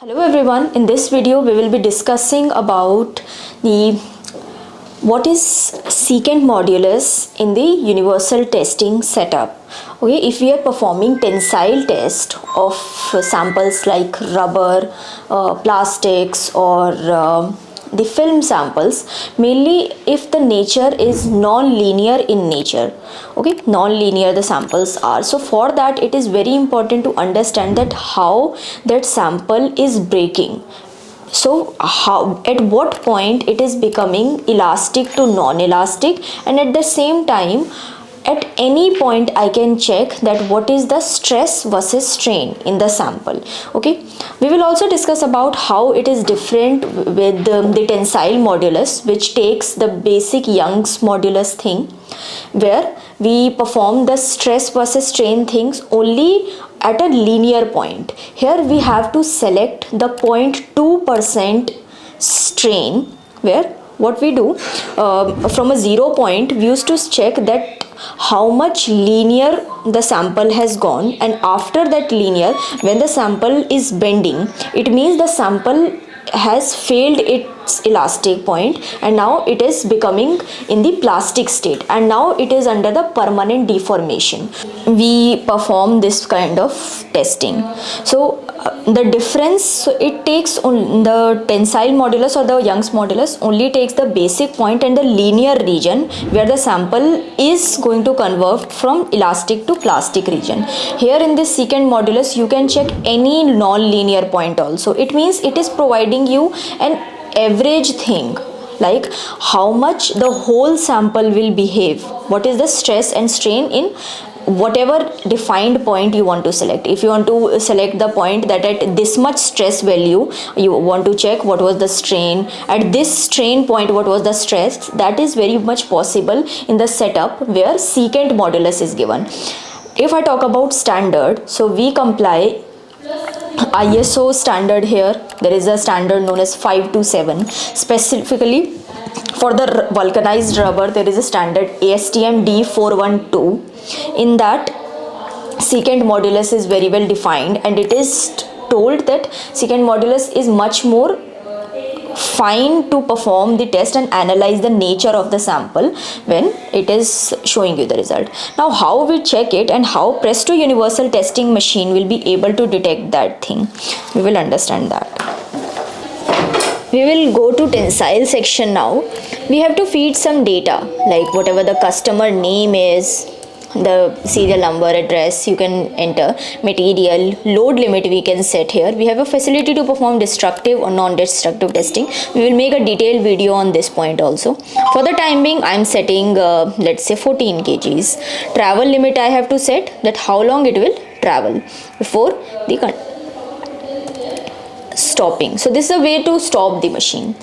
Hello everyone, in this video we will be discussing about what is secant modulus in the universal testing setup. Okay, if we are performing tensile test of samples like rubber, plastics or the film samples, mainly if the nature is non-linear in nature. Okay, non-linear the samples are, so for that it is very important to understand that how that sample is breaking. So how, at what point it is becoming elastic to non-elastic, and at the same time at any point I can check that what is the stress versus strain in the sample. Okay, we will also discuss about how it is different with the tensile modulus, which takes the basic Young's modulus thing, where we perform the stress versus strain things only at a linear point. Here we have to select the 0.2% strain, where what we do from a 0 point, we used to check that how much linear the sample has gone, and after that linear, when the sample is bending, it means the sample has failed its elastic point and now it is becoming in the plastic state, and now it is under the permanent deformation. We perform this kind of testing. So the difference, so it takes on the tensile modulus or the Young's modulus only takes the basic point and the linear region where the sample is going to convert from elastic to plastic region. Here in this secant modulus you can check any non-linear point also. It means it is providing you an average thing, like how much the whole sample will behave, what is the stress and strain in whatever defined point you want to select. If you want to select the point that at this much stress value you want to check what was the strain, at this strain point what was the stress, that is very much possible in the setup where secant modulus is given. If I talk about standard, so we comply ISO standard. Here there is a standard known as 527. Specifically for the vulcanized rubber there is a standard ASTM D412. In that, secant modulus is very well defined, and it is told that secant modulus is much more fine to perform the test and analyze the nature of the sample when it is showing you the result. Now how we check it and how Presto universal testing machine will be able to detect that thing, we will understand that. We will go to tensile section now. We have to feed some data like whatever the customer name is, the serial number, address you can enter, material, load limit we can set here. We have a facility to perform destructive or non-destructive testing. We will make a detailed video on this point also. For the time being I am setting let's say 14 kgs. Travel limit I have to set, that how long it will travel before the stopping. So this is a way to stop the machine.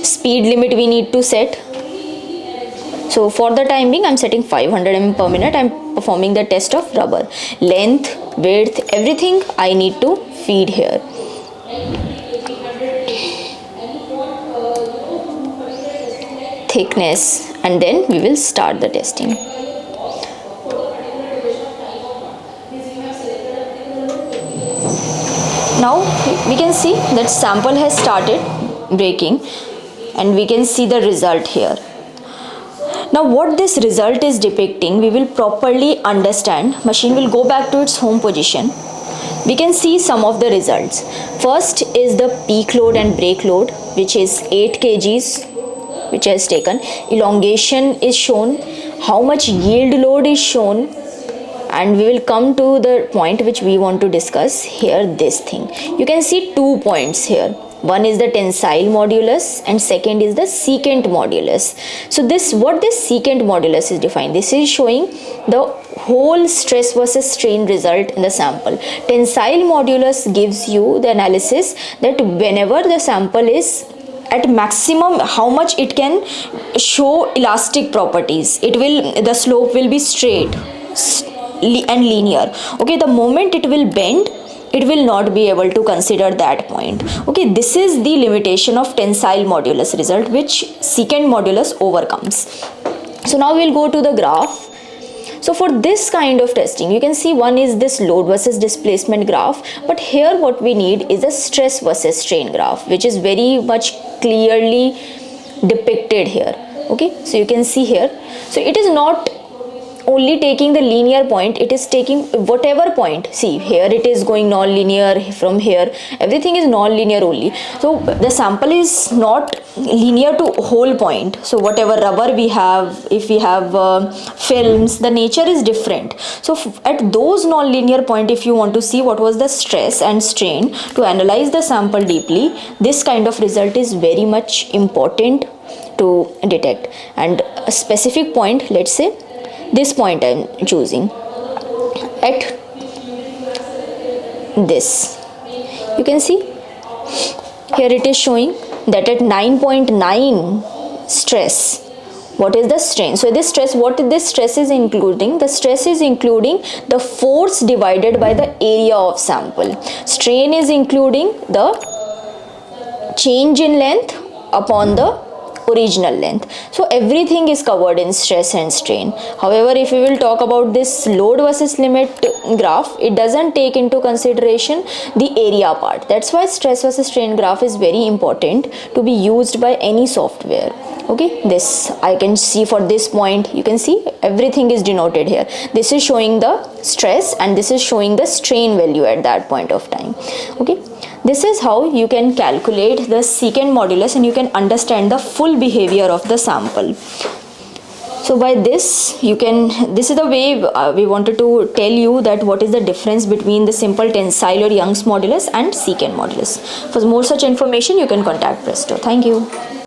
Speed limit we need to set. So for the time being I am setting 500 mm per minute. I am performing the test of rubber. Length, width, everything I need to feed here. Thickness, and then we will start the testing. Now we can see that sample has started breaking and we can see the result here. Now what this result is depicting, we will properly understand. Machine will go back to its home position. We can see some of the results. First is the peak load and break load, which is 8 kgs, which has taken. Elongation is shown, how much yield load is shown, and we will come to the point which we want to discuss here, this thing. You can see 2 points here. One is the tensile modulus and second is the secant modulus. So what this secant modulus is defined, this is showing the whole stress versus strain result in the sample. Tensile modulus gives you the analysis that whenever the sample is at maximum, how much it can show elastic properties. The slope will be straight and linear. Okay, the moment it will bend, it will not be able to consider that point. Okay, this is the limitation of tensile modulus result, which secant modulus overcomes. So now we'll go to the graph. So for this kind of testing, you can see one is this load versus displacement graph, but here what we need is a stress versus strain graph, which is very much clearly depicted here. Okay, so you can see here, so it is not only taking the linear point, it is taking whatever point. See here it is going non-linear, from here everything is non-linear only, so the sample is not linear to whole point. So whatever rubber we have, if we have films, the nature is different. So at those non-linear point, if you want to see what was the stress and strain to analyze the sample deeply, this kind of result is very much important to detect. And a specific point, let's say this point I am choosing at this, you can see here it is showing that at 9.9 stress, what is the strain? So this stress, what this stress is including? The stress is including the force divided by the area of sample. Strain is including the change in length upon the original length. So everything is covered in stress and strain. However, if we will talk about this load versus limit graph, it doesn't take into consideration the area part. That's why stress versus strain graph is very important to be used by any software. Okay, this I can see for this point, you can see everything is denoted here. This is showing the stress and this is showing the strain value at that point of time. Okay, this is how you can calculate the secant modulus and you can understand the full behavior of the sample. So by this you can, this is the way we wanted to tell you that what is the difference between the simple tensile or Young's modulus and secant modulus. For more such information you can contact Presto. Thank you.